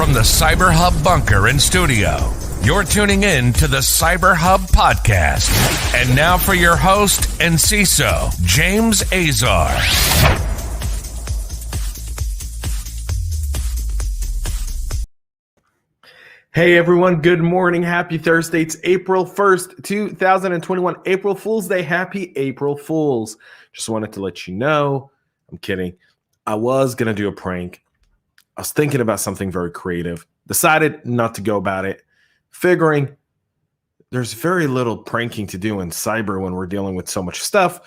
From the CyberHub bunker and studio, you're tuning in to the CyberHub podcast. And now for your host and CISO, James Azar. Hey everyone, good morning. Happy Thursday. It's April 1st, 2021. April Fool's Day. Happy April Fools. Just wanted to let you know, I'm kidding. I was going to do a prank. I was thinking about something very creative. Decided not to go about it. Figuring there's very little pranking to do in cyber when we're dealing with so much stuff.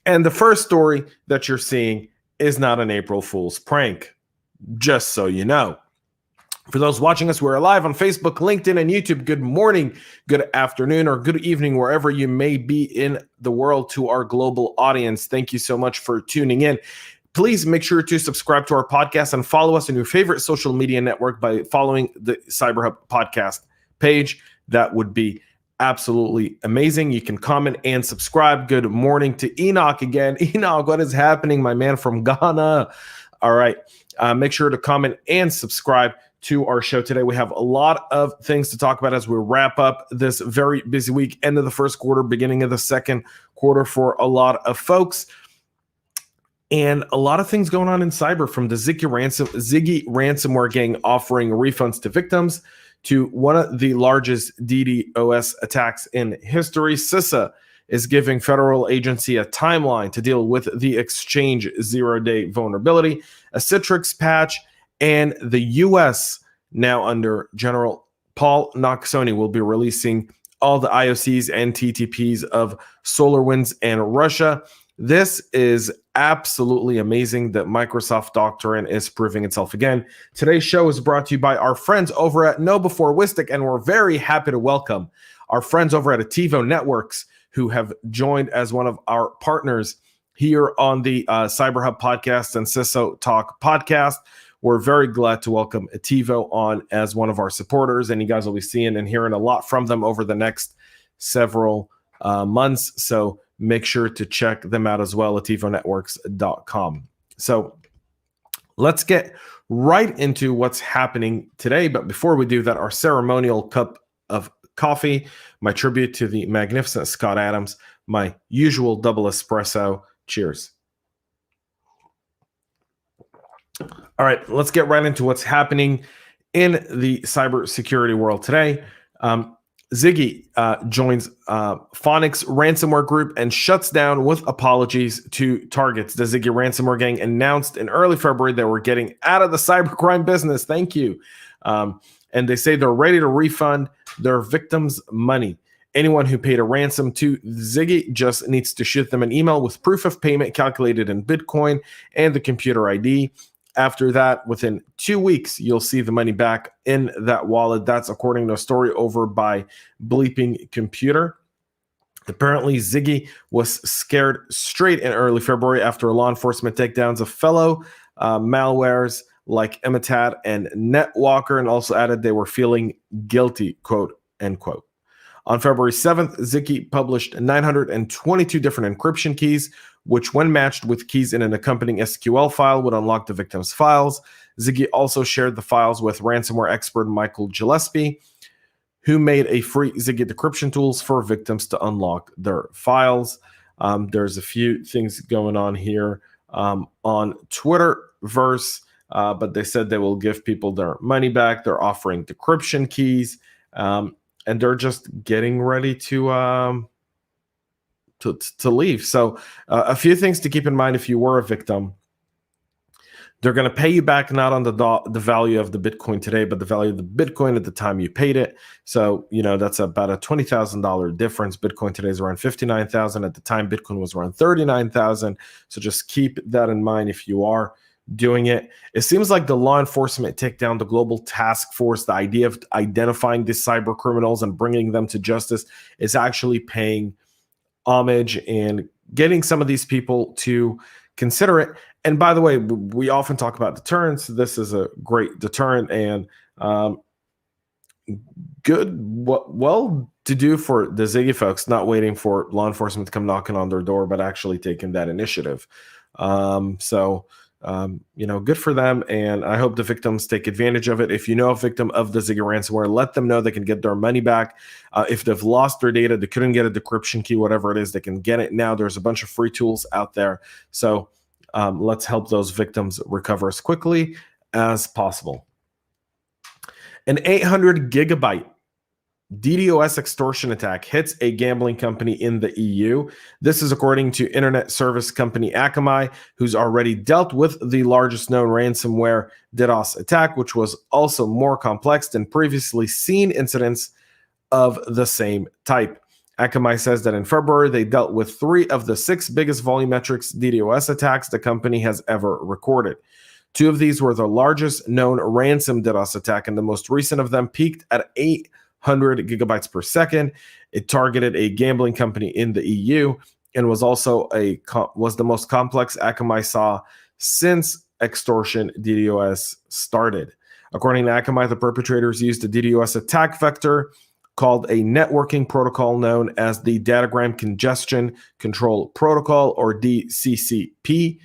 And the first story that you're seeing is not an April Fool's prank. Just so you know. For those watching us, we're live on Facebook, LinkedIn, and YouTube. Good morning, good afternoon, or good evening, wherever you may be in the world to our global audience. Thank you so much for tuning in. Please make sure to subscribe to our podcast and follow us on your favorite social media network by following the CyberHub podcast page. That would be absolutely amazing. You can comment and subscribe. Good morning to Enoch again. Enoch, what is happening, my man from Ghana? All right. Make sure to comment and subscribe to our show today. We have a lot of things to talk about as we wrap up this very busy week, end of the first quarter, beginning of the second quarter for a lot of folks. And a lot of things going on in cyber, from the Ziggy Ransomware gang offering refunds to victims to one of the largest DDoS attacks in history. CISA is giving federal agency a timeline to deal with the Exchange zero-day vulnerability, a Citrix patch, and the U.S. now under General Paul Nakasone will be releasing all the IOCs and TTPs of SolarWinds and Russia. This is absolutely amazing that Microsoft doctrine is proving itself again. Today's show is brought to you by our friends over at Know4Wistic, and we're very happy to welcome our friends over at Ativo Networks who have joined as one of our partners here on the CyberHub podcast and CISO Talk podcast. We're very glad to welcome Ativo on as one of our supporters, and you guys will be seeing and hearing a lot from them over the next several months. So make sure to check them out as well, ativonetworks.com. So let's get right into what's happening today. But before we do that, our ceremonial cup of coffee, my tribute to the magnificent Scott Adams, my usual double espresso. Cheers. All right, let's get right into what's happening in the cybersecurity world today. Ziggy joins Phonics ransomware group and shuts down with apologies to targets. The Ziggy Ransomware gang announced in early February they were getting out of the cybercrime business. Thank you. And they say they're ready to refund their victims' money. Anyone who paid a ransom to Ziggy just needs to shoot them an email with proof of payment calculated in Bitcoin and the computer ID. After that, within 2 weeks, you'll see the money back in that wallet. That's according to a story over by Bleeping Computer. Apparently, Ziggy was scared straight in early February after law enforcement takedowns of fellow malwares like Imitat and NetWalker, and also added they were feeling guilty, quote, end quote. On February 7th, Ziggy published 922 different encryption keys, which when matched with keys in an accompanying SQL file would unlock the victim's files. Ziggy also shared the files with ransomware expert Michael Gillespie, who made a free Ziggy decryption tools for victims to unlock their files. There's a few things going on here on Twitterverse, but they said they will give people their money back. They're offering decryption keys, and they're just getting ready to leave. So a few things to keep in mind if you were a victim. They're going to pay you back not on the value of the Bitcoin today, but the value of the Bitcoin at the time you paid it. So, that's about a $20,000 difference. Bitcoin today is around $59,000. At the time, Bitcoin was around $39,000. So just keep that in mind if you are doing it. It seems like the law enforcement takedown, the global task force, the idea of identifying these cyber criminals and bringing them to justice is actually paying homage and getting some of these people to consider it. And by the way, we often talk about deterrence. This is a great deterrent and well to do for the Ziggy folks, not waiting for law enforcement to come knocking on their door, but actually taking that initiative. So good for them. And I hope the victims take advantage of it. If you know a victim of the Ziggy Ransomware, let them know they can get their money back. If they've lost their data, they couldn't get a decryption key, whatever it is, they can get it now. There's a bunch of free tools out there. So let's help those victims recover as quickly as possible. An 800 gigabyte DDoS extortion attack hits a gambling company in the EU. This is according to internet service company Akamai, who's already dealt with the largest known ransomware DDoS attack, which was also more complex than previously seen incidents of the same type. Akamai says that in February, they dealt with 3 of the 6 biggest volumetric DDoS attacks the company has ever recorded. 2 of these were the largest known ransom DDoS attack, and the most recent of them peaked at 800 gigabytes per second. It targeted a gambling company in the EU and was also the most complex Akamai saw since extortion DDoS started. According to Akamai, the perpetrators used a DDoS attack vector called a networking protocol known as the Datagram Congestion Control Protocol, or DCCP.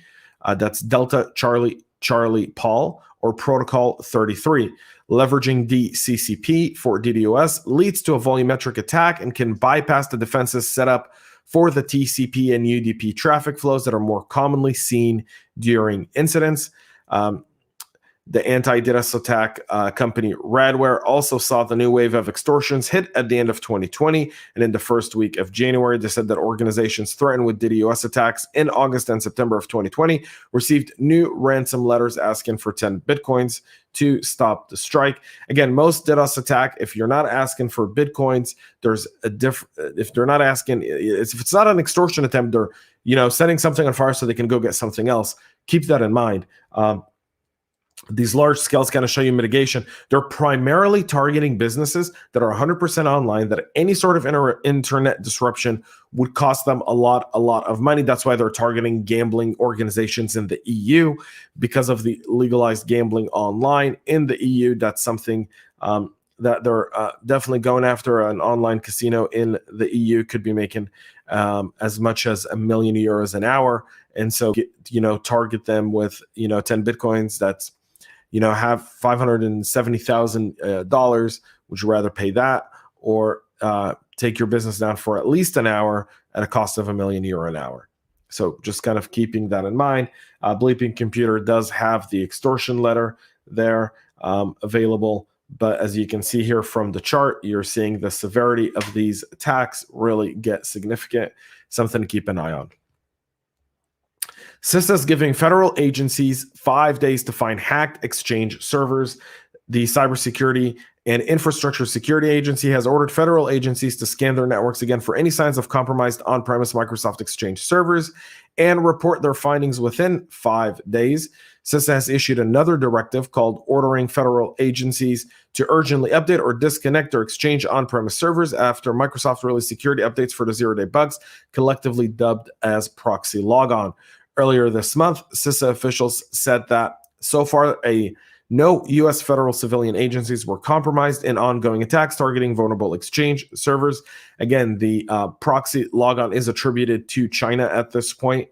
That's Delta Charlie Paul, or Protocol 33. Leveraging DCCP for DDoS leads to a volumetric attack and can bypass the defenses set up for the TCP and UDP traffic flows that are more commonly seen during incidents. The anti-DDoS attack company Radware also saw the new wave of extortions hit at the end of 2020, and in the first week of January, they said that organizations threatened with DDoS attacks in August and September of 2020 received new ransom letters asking for 10 Bitcoins to stop the strike. Again, most DDoS attack, if you're not asking for Bitcoins, there's a if they're not asking, if it's not an extortion attempt, they're setting something on fire so they can go get something else. Keep that in mind. These large scales kind of show you mitigation. They're primarily targeting businesses that are 100% online, that any sort of internet disruption would cost them a lot of money. That's why they're targeting gambling organizations in the EU, because of the legalized gambling online in the EU. That's something that they're definitely going after. An online casino in the EU could be making as much as €1 million an hour. And so, target them with, 10 Bitcoins. That's, have $570,000. Would you rather pay that or take your business down for at least an hour at a cost of €1 million an hour? So just kind of keeping that in mind. Bleeping Computer does have the extortion letter there available. But as you can see here from the chart, you're seeing the severity of these attacks really get significant. Something to keep an eye on. CISA is giving federal agencies 5 days to find hacked Exchange servers. The Cybersecurity and Infrastructure Security Agency has ordered federal agencies to scan their networks again for any signs of compromised on-premise Microsoft Exchange servers and report their findings within 5 days. CISA has issued another directive called ordering federal agencies to urgently update or disconnect their Exchange on-premise servers after Microsoft released security updates for the zero-day bugs, collectively dubbed as proxy logon. Earlier this month, CISA officials said that so far no U.S. federal civilian agencies were compromised in ongoing attacks targeting vulnerable Exchange servers. Again, the proxy logon is attributed to China at this point.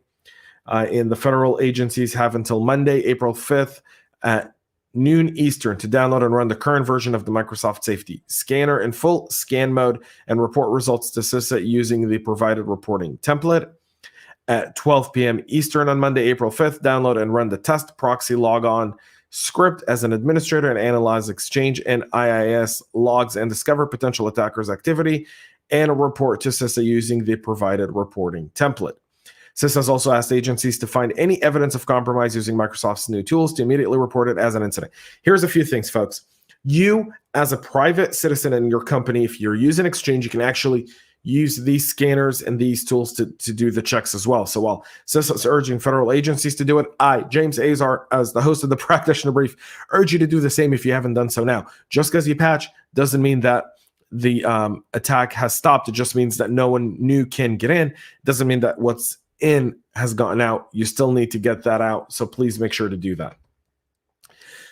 And the federal agencies have until Monday, April 5th at noon Eastern to download and run the current version of the Microsoft Safety Scanner in full scan mode and report results to CISA using the provided reporting template. At 12 p.m. Eastern on Monday, April 5th, download and run the test proxy logon script as an administrator and analyze Exchange and IIS logs and discover potential attackers' activity and report to CISA using the provided reporting template. CISA has also asked agencies to find any evidence of compromise using Microsoft's new tools to immediately report it as an incident. Here's a few things, folks. You, as a private citizen in your company, if you're using Exchange, you can actually use these scanners and these tools to do the checks as well. So while CISA is urging federal agencies to do it, I, James Azar, as the host of the Practitioner Brief, urge you to do the same if you haven't done so now. Just because you patch doesn't mean that the attack has stopped. It just means that no one new can get in. It doesn't mean that what's in has gotten out. You still need to get that out. So please make sure to do that.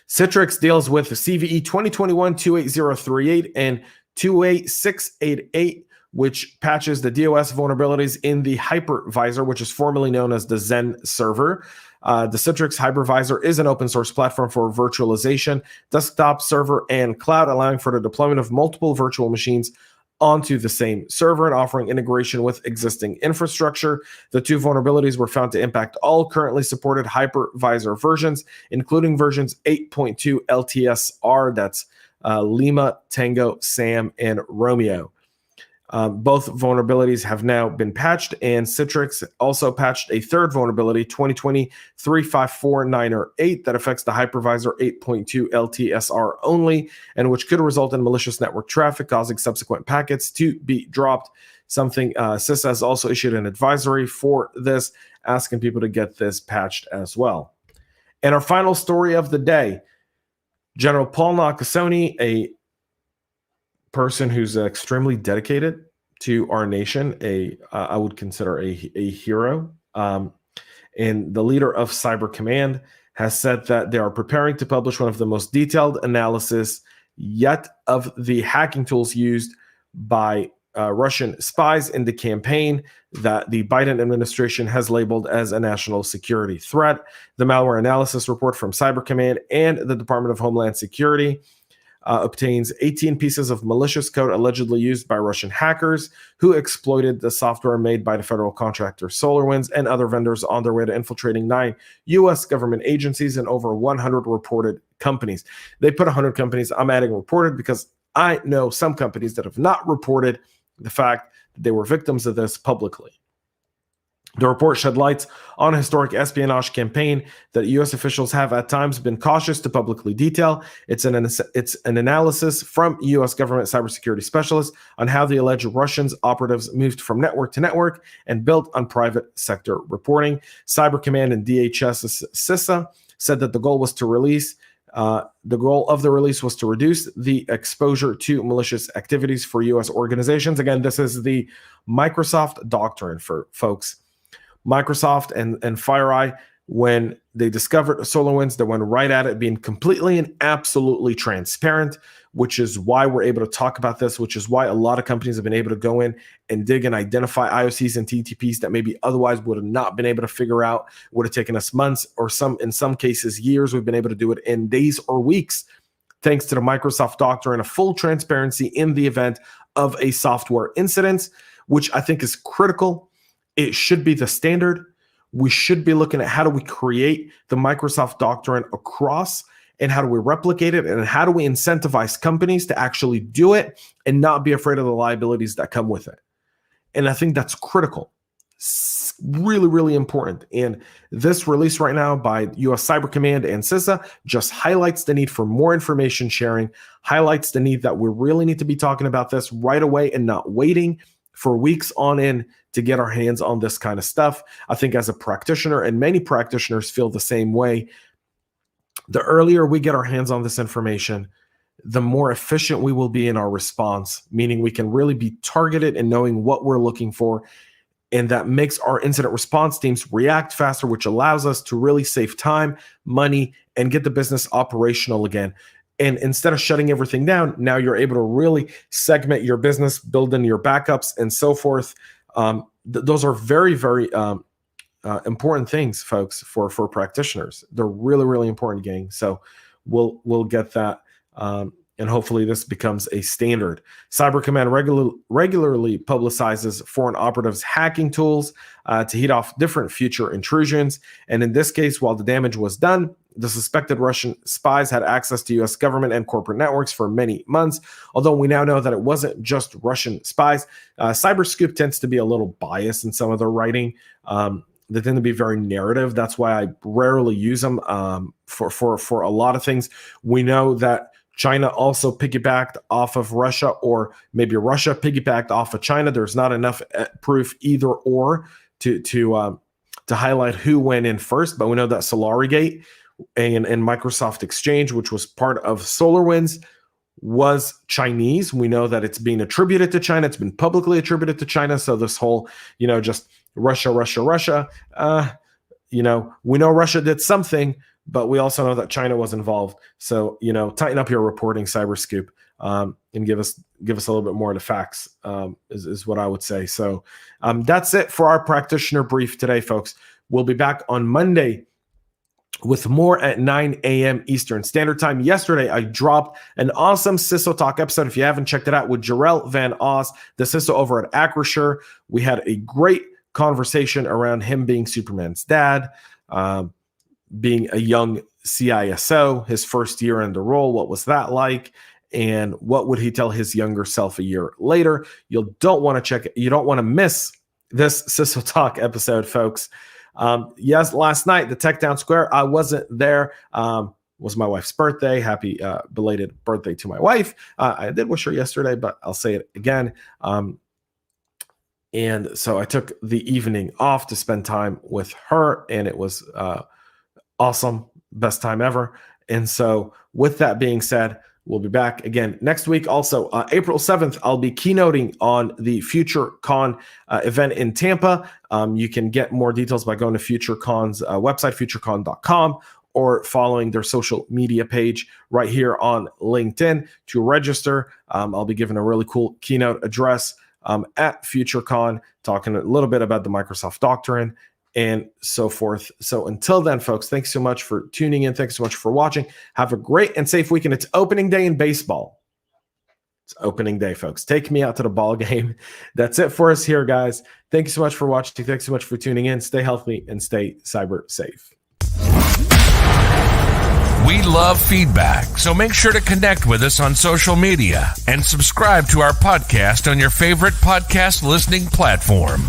Citrix deals with the CVE 2021-28038 and 28688 which patches the DOS vulnerabilities in the Hypervisor, which is formerly known as the Zen server. The Citrix Hypervisor is an open source platform for virtualization, desktop, server, and cloud, allowing for the deployment of multiple virtual machines onto the same server and offering integration with existing infrastructure. The two vulnerabilities were found to impact all currently supported Hypervisor versions, including versions 8.2 LTSR, that's Lima, Tango, Sam, and Romeo. Both vulnerabilities have now been patched, and Citrix also patched a third vulnerability, 2020-354-908, that affects the Hypervisor 8.2 LTSR only, and which could result in malicious network traffic, causing subsequent packets to be dropped. Something CISA has also issued an advisory for this, asking people to get this patched as well. And our final story of the day, General Paul Nakasone, a person who's extremely dedicated to our nation, I would consider a hero, and the leader of Cyber Command, has said that they are preparing to publish one of the most detailed analysis yet of the hacking tools used by Russian spies in the campaign that the Biden administration has labeled as a national security threat. The malware analysis report from Cyber Command and the Department of Homeland Security obtains 18 pieces of malicious code allegedly used by Russian hackers who exploited the software made by the federal contractor SolarWinds and other vendors on their way to infiltrating 9 U.S. government agencies and over 100 reported companies. They put 100 companies. I'm adding reported because I know some companies that have not reported the fact that they were victims of this publicly. The report shed light on a historic espionage campaign that U.S. officials have at times been cautious to publicly detail. It's an analysis from U.S. government cybersecurity specialists on how the alleged Russians operatives moved from network to network and built on private sector reporting. Cyber Command and DHS CISA said that the goal of the release was to reduce the exposure to malicious activities for U.S. organizations. Again, this is the Microsoft doctrine for folks. Microsoft and FireEye, when they discovered SolarWinds, they went right at it, being completely and absolutely transparent, which is why we're able to talk about this, which is why a lot of companies have been able to go in and dig and identify IOCs and TTPs that maybe otherwise would have not been able to figure out, would have taken us months or in some cases years. We've been able to do it in days or weeks, thanks to the Microsoft doctrine of full transparency in the event of a software incident, which I think is critical. It should be the standard. We should be looking at how do we create the Microsoft doctrine across, and how do we replicate it, and how do we incentivize companies to actually do it and not be afraid of the liabilities that come with it. And I think that's critical. It's really, really important. And this release right now by US Cyber Command and CISA just highlights the need for more information sharing, highlights the need that we really need to be talking about this right away and not waiting for weeks on end to get our hands on this kind of stuff. I think as a practitioner, and many practitioners feel the same way, the earlier we get our hands on this information, the more efficient we will be in our response, meaning we can really be targeted in knowing what we're looking for. And that makes our incident response teams react faster, which allows us to really save time, money, and get the business operational again. And instead of shutting everything down, now you're able to really segment your business, build in your backups, and so forth. Those are very, very important things, folks, for practitioners. They're really, really important, gang. So we'll get that, and hopefully this becomes a standard. Cyber Command regularly publicizes foreign operatives' hacking tools to head off different future intrusions. And in this case, while the damage was done, the suspected Russian spies had access to U.S. government and corporate networks for many months. Although we now know that it wasn't just Russian spies. Cyberscoop tends to be a little biased in some of their writing. They tend to be very narrative. That's why I rarely use them for a lot of things. We know that China also piggybacked off of Russia, or maybe Russia piggybacked off of China. There's not enough proof either or to highlight who went in first, but we know that Solarigate and Microsoft Exchange, which was part of SolarWinds, was Chinese. We know that it's being attributed to China. It's been publicly attributed to China. So this whole, just Russia, we know Russia did something, but we also know that China was involved. So, tighten up your reporting, Cyberscoop. and give us a little bit more of the facts, is what I would say. So that's it for our practitioner brief today, folks. We'll be back on Monday with more at 9 a.m. Eastern Standard Time. Yesterday, I dropped an awesome CISO Talk episode. If you haven't checked it out, with Jarrell Van Oss, the CISO over at Acrisure. We had a great conversation around him being Superman's dad, being a young CISO, his first year in the role. What was that like? And what would he tell his younger self a year later? You don't want to miss this CISO Talk episode, folks. Yes, last night, the Tech Town Square, I wasn't there. Was my wife's birthday. Happy belated birthday to my wife. I did wish her yesterday, but I'll say it again. And so I took the evening off to spend time with her, and it was awesome. Best time ever. And so with that being said, we'll be back again next week. Also, April 7th, I'll be keynoting on the FutureCon event in Tampa. You can get more details by going to FutureCon's website, futurecon.com, or following their social media page right here on LinkedIn to register. I'll be giving a really cool keynote address at FutureCon, talking a little bit about the Microsoft doctrine and so forth. So until then, folks, thanks so much for tuning in. Thanks so much for watching. Have a great and safe weekend. It's opening day in baseball. It's opening day, folks. Take me out to the ball game. That's it for us here, guys. Thank you so much for watching. Thanks so much for tuning in. Stay healthy and stay cyber safe. We love feedback, so make sure to connect with us on social media and subscribe to our podcast on your favorite podcast listening platform.